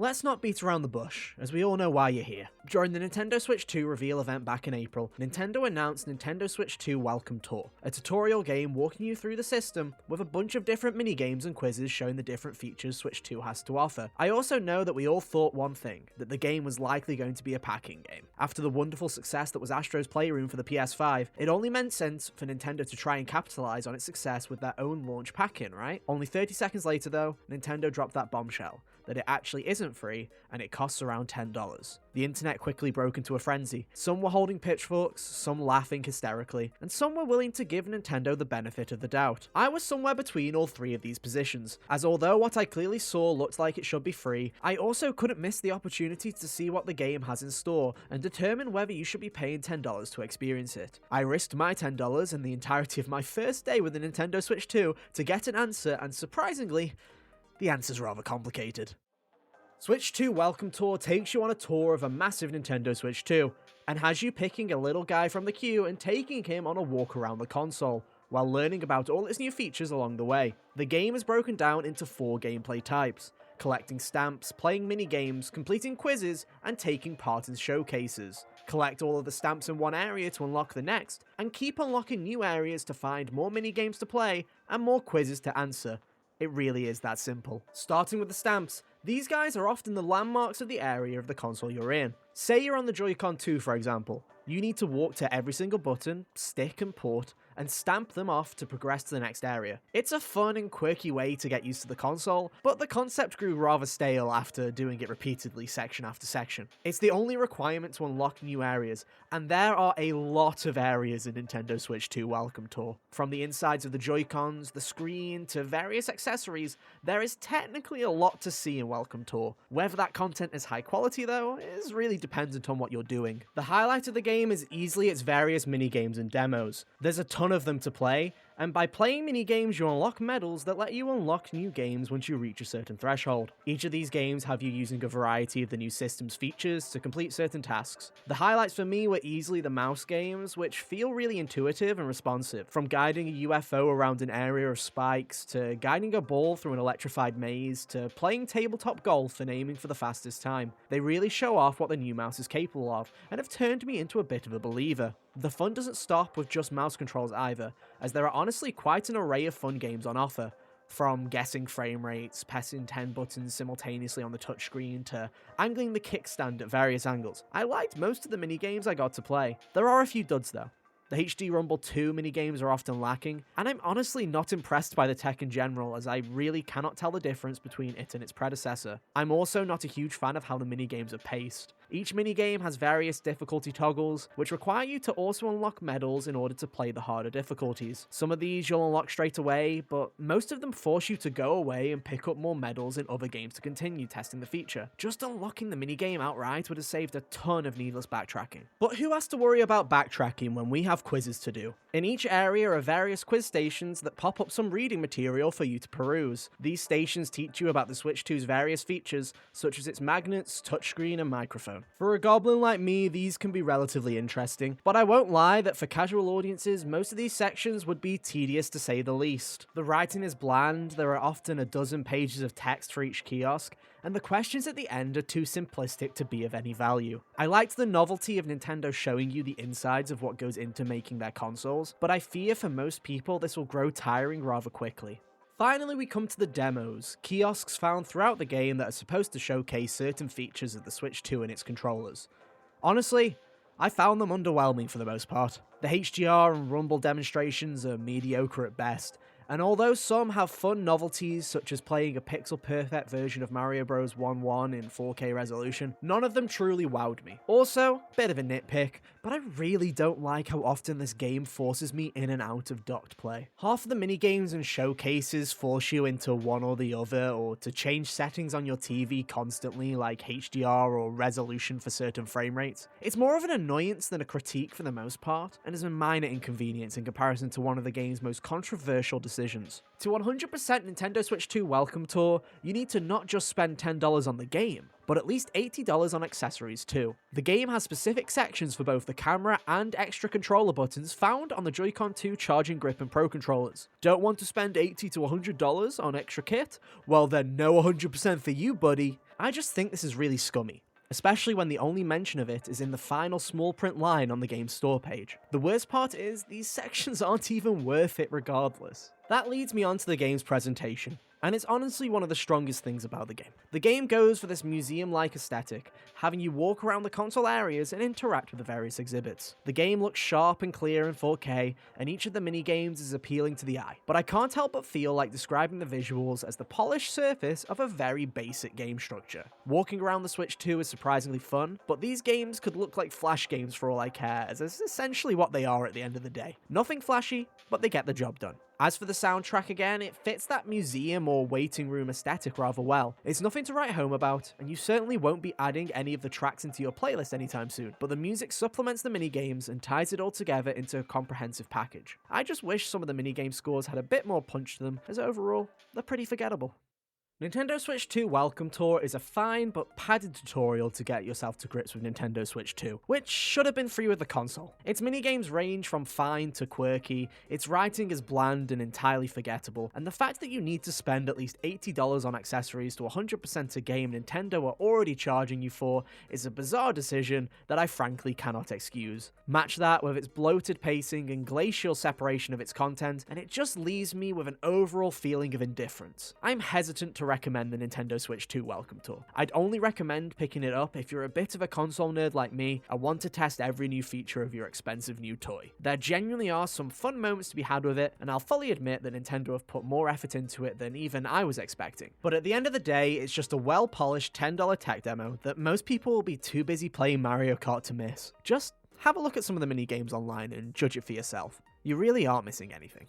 Let's not beat around the bush, as we all know why you're here. During the Nintendo Switch 2 reveal event back in April, Nintendo announced Nintendo Switch 2 Welcome Tour, a tutorial game walking you through the system with a bunch of different minigames and quizzes showing the different features Switch 2 has to offer. I also know that we all thought one thing, that the game was likely going to be a packing game. After the wonderful success that was Astro's Playroom for the PS5, it only made sense for Nintendo to try and capitalize on its success with their own launch pack-in, right? Only 30 seconds later though, Nintendo dropped that bombshell, that it actually isn't free and it costs around $10. The internet quickly broke into a frenzy. Some were holding pitchforks, some laughing hysterically, and some were willing to give Nintendo the benefit of the doubt. I was somewhere between all three of these positions, as although what I clearly saw looked like it should be free, I also couldn't miss the opportunity to see what the game has in store and determine whether you should be paying $10 to experience it. I risked my $10 and the entirety of my first day with the Nintendo Switch 2 to get an answer, and surprisingly, the answer's rather complicated. Switch 2 Welcome Tour takes you on a tour of a massive Nintendo Switch 2, and has you picking a little guy from the queue and taking him on a walk around the console, while learning about all its new features along the way. The game is broken down into 4 gameplay types: collecting stamps, playing minigames, completing quizzes, and taking part in showcases. Collect all of the stamps in one area to unlock the next, and keep unlocking new areas to find more minigames to play and more quizzes to answer. It really is that simple. Starting with the stamps, these guys are often the landmarks of the area of the console you're in. Say you're on the Joy-Con 2 for example, you need to walk to every single button, stick and port, and stamp them off to progress to the next area. It's a fun and quirky way to get used to the console, but the concept grew rather stale after doing it repeatedly section after section. It's the only requirement to unlock new areas, and there are a lot of areas in Nintendo Switch 2 Welcome Tour. From the insides of the Joy-Cons, the screen, to various accessories, there is technically a lot to see in Welcome Tour. Whether that content is high quality though, is really dependent on what you're doing. The highlight of the game is easily its various minigames and demos. There's a ton of them to play, and by playing minigames you unlock medals that let you unlock new games once you reach a certain threshold. Each of these games have you using a variety of the new system's features to complete certain tasks. The highlights for me were easily the mouse games, which feel really intuitive and responsive. From guiding a UFO around an area of spikes, to guiding a ball through an electrified maze, to playing tabletop golf and aiming for the fastest time. They really show off what the new mouse is capable of, and have turned me into a bit of a believer. The fun doesn't stop with just mouse controls either, as there are honestly quite an array of fun games on offer. From guessing frame rates, pressing 10 buttons simultaneously on the touchscreen, to angling the kickstand at various angles. I liked most of the minigames I got to play. There are a few duds though. The HD Rumble 2 minigames are often lacking, and I'm honestly not impressed by the tech in general, as I really cannot tell the difference between it and its predecessor. I'm also not a huge fan of how the minigames are paced. Each minigame has various difficulty toggles, which require you to also unlock medals in order to play the harder difficulties. Some of these you'll unlock straight away, but most of them force you to go away and pick up more medals in other games to continue testing the feature. Just unlocking the minigame outright would have saved a ton of needless backtracking. But who has to worry about backtracking when we have quizzes to do? In each area are various quiz stations that pop up some reading material for you to peruse. These stations teach you about the Switch 2's various features, such as its magnets, touchscreen, and microphone. For a goblin like me, these can be relatively interesting, but I won't lie that for casual audiences, most of these sections would be tedious to say the least. The writing is bland, there are often a dozen pages of text for each kiosk, and the questions at the end are too simplistic to be of any value. I liked the novelty of Nintendo showing you the insides of what goes into making their consoles, but I fear for most people this will grow tiring rather quickly. Finally, we come to the demos, kiosks found throughout the game that are supposed to showcase certain features of the Switch 2 and its controllers. Honestly, I found them underwhelming for the most part. The HDR and Rumble demonstrations are mediocre at best, and although some have fun novelties such as playing a pixel-perfect version of Mario Bros. 1-1 in 4K resolution, none of them truly wowed me. Also, bit of a nitpick, but I really don't like how often this game forces me in and out of docked play. Half of the minigames and showcases force you into one or the other, or to change settings on your TV constantly like HDR or resolution for certain frame rates. It's more of an annoyance than a critique for the most part, and is a minor inconvenience in comparison to one of the game's most controversial decisions. To 100% Nintendo Switch 2 Welcome Tour, you need to not just spend $10 on the game, but at least $80 on accessories too. The game has specific sections for both the camera and extra controller buttons found on the Joy-Con 2 charging grip and Pro controllers. Don't want to spend $80 to $100 on extra kit? Well then no 100% for you, buddy. I just think this is really scummy, especially when the only mention of it is in the final small print line on the game's store page. The worst part is, these sections aren't even worth it regardless. That leads me on to the game's presentation, and it's honestly one of the strongest things about the game. The game goes for this museum-like aesthetic, having you walk around the console areas and interact with the various exhibits. The game looks sharp and clear in 4K, and each of the minigames is appealing to the eye, but I can't help but feel like describing the visuals as the polished surface of a very basic game structure. Walking around the Switch 2 is surprisingly fun, but these games could look like Flash games for all I care, as it's essentially what they are at the end of the day. Nothing flashy, but they get the job done. As for the soundtrack again, it fits that museum or waiting room aesthetic rather well. It's nothing to write home about, and you certainly won't be adding any of the tracks into your playlist anytime soon, but the music supplements the minigames and ties it all together into a comprehensive package. I just wish some of the minigame scores had a bit more punch to them, as overall, they're pretty forgettable. Nintendo Switch 2 Welcome Tour is a fine but padded tutorial to get yourself to grips with Nintendo Switch 2, which should have been free with the console. Its minigames range from fine to quirky, its writing is bland and entirely forgettable, and the fact that you need to spend at least $80 on accessories to 100% a game Nintendo are already charging you for is a bizarre decision that I frankly cannot excuse. Match that with its bloated pacing and glacial separation of its content, and it just leaves me with an overall feeling of indifference. I'm hesitant to recommend the Nintendo Switch 2 Welcome Tour. I'd only recommend picking it up if you're a bit of a console nerd like me and want to test every new feature of your expensive new toy. There genuinely are some fun moments to be had with it, and I'll fully admit that Nintendo have put more effort into it than even I was expecting. But at the end of the day, it's just a well-polished $10 tech demo that most people will be too busy playing Mario Kart to miss. Just have a look at some of the mini games online and judge it for yourself. You really aren't missing anything.